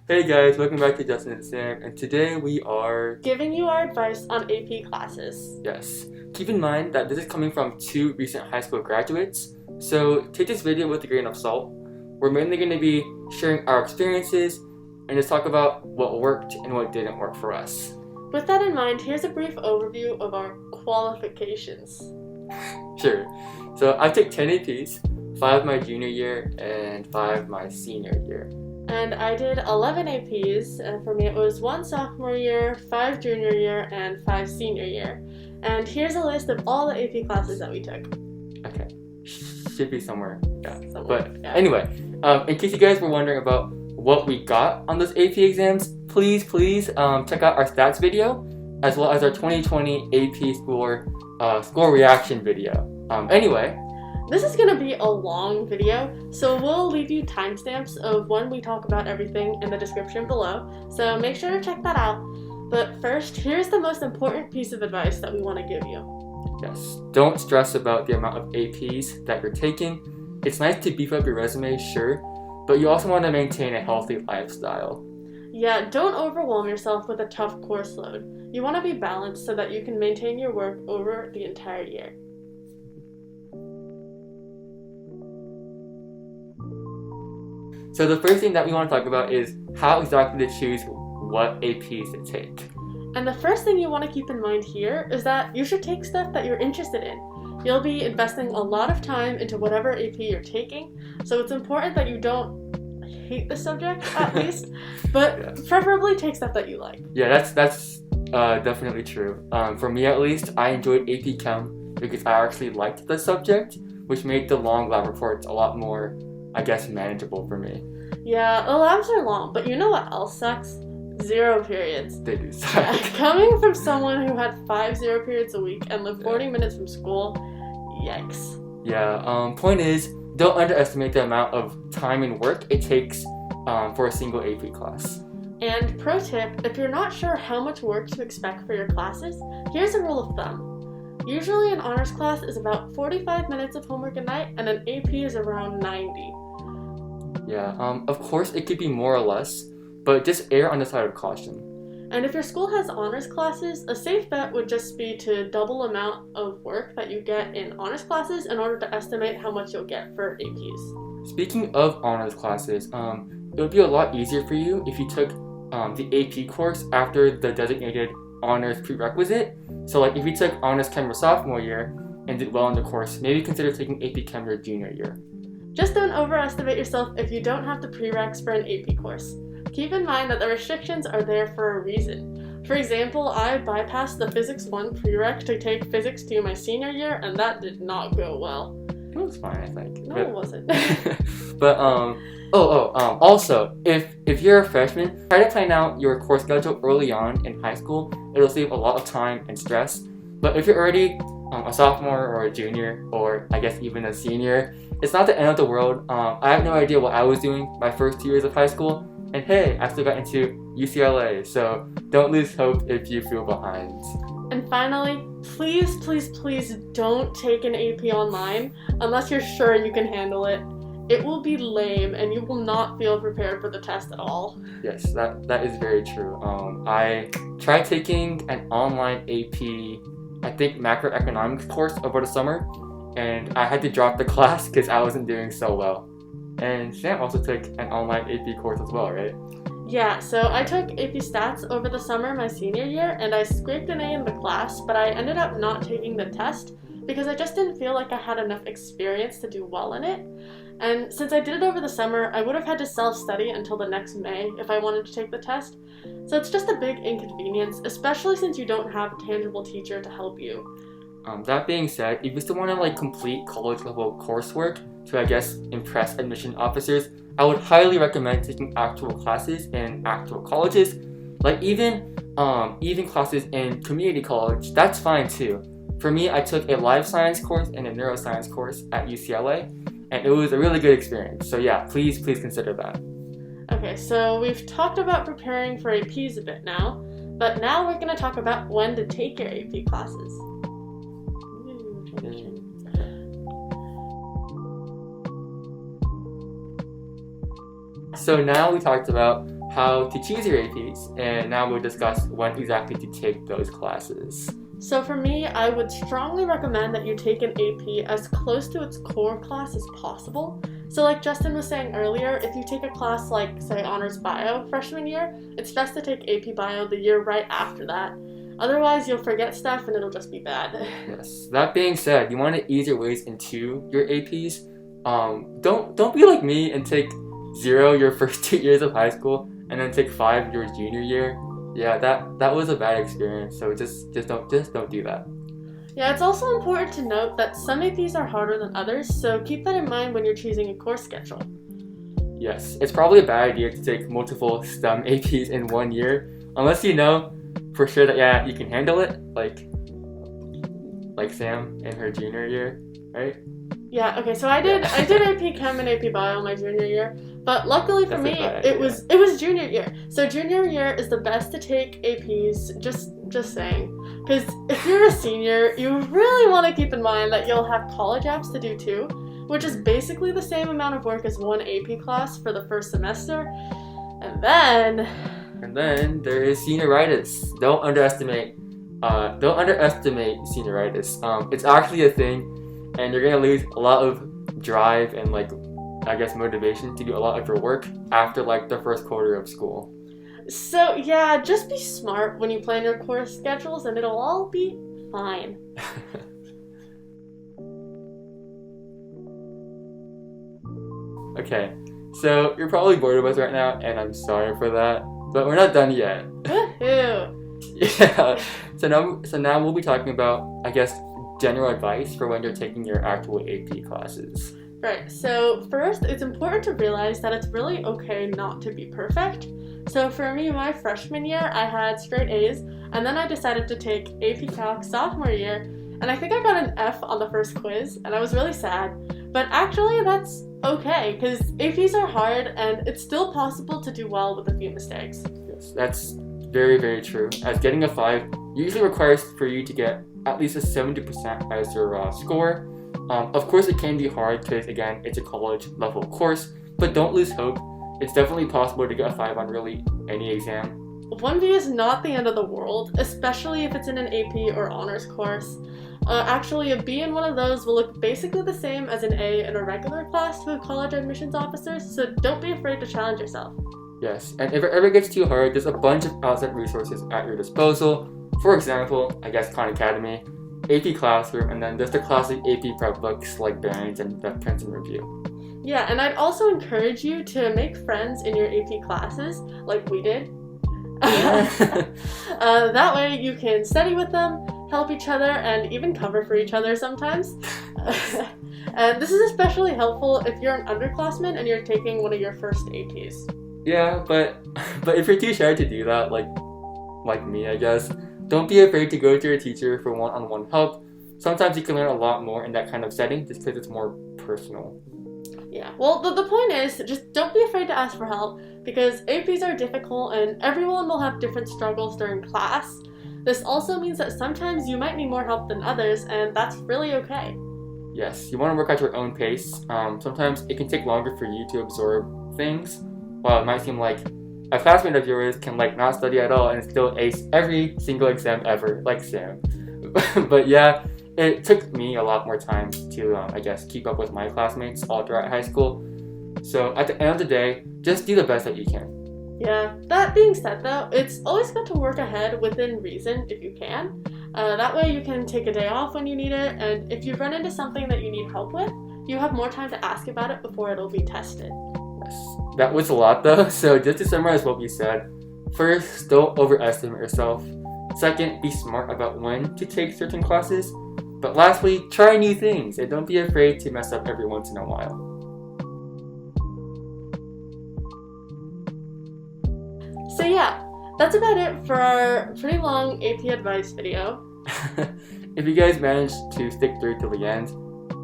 Hey guys, welcome back to Justin and Sam, and today we are... giving you our advice on AP classes. Yes. Keep in mind that this is coming from two recent high school graduates, so take this video with a grain of salt. We're mainly going to be sharing our experiences and just talk about what worked and what didn't work for us. With that in mind, here's a brief overview of our qualifications. Sure. So I took 10 APs, 5 my junior year and 5 my senior year. And I did 11 APs, and for me it was 1 sophomore year, 5 junior year, and 5 senior year. And here's a list of all the AP classes that we took. Okay. Should be somewhere. Yeah. Somewhere, yeah. Anyway, in case you guys were wondering about what we got on those AP exams, please check out our stats video, as well as our 2020 AP score reaction video. Anyway, this is going to be a long video, so we'll leave you timestamps of when we talk about everything in the description below, so make sure to check that out. But first, here's the most important piece of advice that we want to give you. Yes, don't stress about the amount of APs that you're taking. It's nice to beef up your resume, sure, but you also want to maintain a healthy lifestyle. Yeah, don't overwhelm yourself with a tough course load. You want to be balanced so that you can maintain your work over the entire year. So the first thing that we want to talk about is how exactly to choose what APs to take. And the first thing you want to keep in mind here is that you should take stuff that you're interested in. You'll be investing a lot of time into whatever AP you're taking, so it's important that you don't hate the subject, at least, but Yeah. preferably take stuff that you like. Yeah, that's definitely true. For me at least, I enjoyed AP Chem because I actually liked the subject, which made the long lab reports a lot more, I guess, manageable for me. Yeah, the labs are long, but you know what else sucks? 0 periods. They do suck. Yeah, coming from someone who had 5 0 periods a week and lived 40 minutes from school, yikes. Yeah, point is, don't underestimate the amount of time and work it takes for a single AP class. And pro tip, if you're not sure how much work to expect for your classes, here's a rule of thumb. Usually an honors class is about 45 minutes of homework a night, and an AP is around 90. Yeah, of course it could be more or less, but just err on the side of caution. And if your school has honors classes, a safe bet would just be to double the amount of work that you get in honors classes in order to estimate how much you'll get for APs. Speaking of honors classes, it would be a lot easier for you if you took the AP course after the designated honors prerequisite. So like if you took honors chem your sophomore year and did well in the course, maybe consider taking AP chem your junior year. Just don't overestimate yourself if you don't have the prereqs for an AP course. Keep in mind that the restrictions are there for a reason. For example, I bypassed the Physics 1 prereq to take Physics 2 my senior year, and that did not go well. It was fine, I think. No, it wasn't. But also, if you're a freshman, try to plan out your course schedule early on in high school. It'll save a lot of time and stress. But if you're already a sophomore or a junior, or I guess even a senior, it's not the end of the world. I have no idea what I was doing my first 2 years of high school, and hey, I still got into UCLA, so don't lose hope if you feel behind. And finally, please don't take an AP online unless you're sure you can handle it. It will be lame and you will not feel prepared for the test at all. Yes, that is very true. I tried taking an online AP, I think macroeconomics course over the summer, and I had to drop the class because I wasn't doing so well. And Sam also took an online AP course as well, right? Yeah, so I took AP Stats over the summer my senior year, and I scraped an A in the class, but I ended up not taking the test because I just didn't feel like I had enough experience to do well in it. And since I did it over the summer, I would have had to self-study until the next May if I wanted to take the test. So it's just a big inconvenience, especially since you don't have a tangible teacher to help you. That being said, if you still want to complete college level coursework to, I guess, impress admission officers, I would highly recommend taking actual classes in actual colleges. Like even classes in community college, that's fine too. For me, I took a life science course and a neuroscience course at UCLA, and it was a really good experience. So yeah, please consider that. Okay, so we've talked about preparing for APs a bit now, but now we're going to talk about when to take your AP classes. So now we talked about how to choose your APs, and now we'll discuss when exactly to take those classes. So for me, I would strongly recommend that you take an AP as close to its core class as possible. So like Justin was saying earlier, if you take a class like, say, Honors Bio freshman year, it's best to take AP Bio the year right after that. Otherwise, you'll forget stuff and it'll just be bad. Yes. That being said, you want to ease your ways into your APs. Don't be like me and take 0 your first 2 years of high school and then take 5 your junior year. Yeah, that was a bad experience. So just don't do that. Yeah, it's also important to note that some APs are harder than others, so keep that in mind when you're choosing a course schedule. Yes, it's probably a bad idea to take multiple STEM APs in 1 year, unless you know for sure that you can handle it, like Sam in her junior year, right? Yeah, okay, so I did AP Chem and AP Bio my junior year, but luckily for me, it was junior year. So junior year is the best to take APs, just saying. Because if you're a senior, you really want to keep in mind that you'll have college apps to do too, which is basically the same amount of work as one AP class for the first semester. And then there is senioritis. Don't underestimate senioritis. It's actually a thing, and you're gonna lose a lot of drive and motivation to do a lot of your work after the first quarter of school. So yeah, just be smart when you plan your course schedules and it'll all be fine. Okay, so you're probably bored of us right now, and I'm sorry for that, but we're not done yet. Woohoo! Yeah, so now we'll be talking about, general advice for when you're taking your actual AP classes. Right, so first, it's important to realize that it's really okay not to be perfect. So for me, my freshman year, I had straight A's, and then I decided to take AP Calc sophomore year, and I think I got an F on the first quiz, and I was really sad. But actually, that's okay, because APs are hard, and it's still possible to do well with a few mistakes. Yes, that's very, very true, as getting a 5 usually requires for you to get at least a 70% as your score. Of course, it can be hard because, again, it's a college level course, but don't lose hope. It's definitely possible to get a 5 on really any exam. 1B is not the end of the world, especially if it's in an AP or honors course. Actually, a B in one of those will look basically the same as an A in a regular class to a college admissions officer, so don't be afraid to challenge yourself. Yes, and if it ever gets too hard, there's a bunch of outside resources at your disposal. For example, Khan Academy, AP Classroom, and then there's the classic AP prep books like Barron's and the Princeton Review. Yeah, and I'd also encourage you to make friends in your AP classes, like we did. That way you can study with them, help each other, and even cover for each other sometimes. And this is especially helpful if you're an underclassman and you're taking one of your first APs. Yeah, but if you're too shy to do that, like me, I guess, don't be afraid to go to your teacher for one-on-one help. Sometimes you can learn a lot more in that kind of setting just because it's more personal. Yeah, well, the point is, just don't be afraid to ask for help, because APs are difficult and everyone will have different struggles during class. This also means that sometimes you might need more help than others, and that's really okay. Yes, you want to work at your own pace. Sometimes it can take longer for you to absorb things, while it might seem like a classmate of yours can not study at all and still ace every single exam ever, like Sam. But yeah, it took me a lot more time to, keep up with my classmates all throughout high school. So at the end of the day, just do the best that you can. Yeah, that being said though, it's always good to work ahead within reason if you can. That way you can take a day off when you need it, and if you run into something that you need help with, you have more time to ask about it before it'll be tested. Yes, that was a lot though, so just to summarize what we said, first, don't overestimate yourself. Second, be smart about when to take certain classes. But lastly, try new things and don't be afraid to mess up every once in a while. So yeah, that's about it for our pretty long AP advice video. If you guys managed to stick through till the end,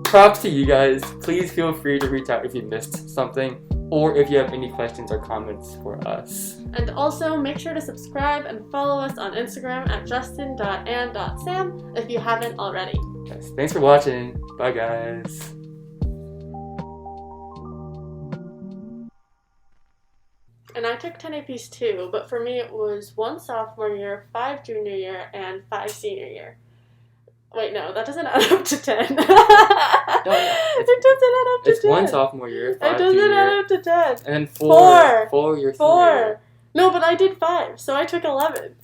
props to you guys. Please feel free to reach out if you missed something, or if you have any questions or comments for us. And also, make sure to subscribe and follow us on Instagram at justin.and.sam if you haven't already. Yes, thanks for watching. Bye, guys. And I took 10 APs too, but for me it was 1 sophomore year, 5 junior year, and 5 senior year. Wait, no, that doesn't add up to 10. No, it doesn't add up to 10. It's 1 sophomore year, 5 It doesn't junior add year, up to 10. and then 4 your senior 4. year. No, but I did 5, so I took 11.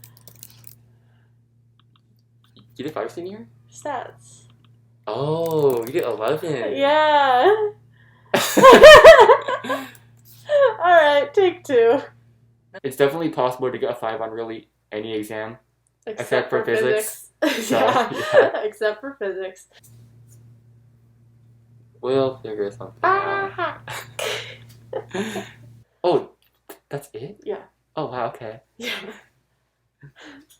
You did 5 senior year? Stats. Oh, you did 11. Yeah. Alright, take 2. It's definitely possible to get a 5 on really any exam. Except for physics. So, yeah, except for physics. We'll figure something out. Oh, that's it? Yeah. Oh, wow, okay. Yeah.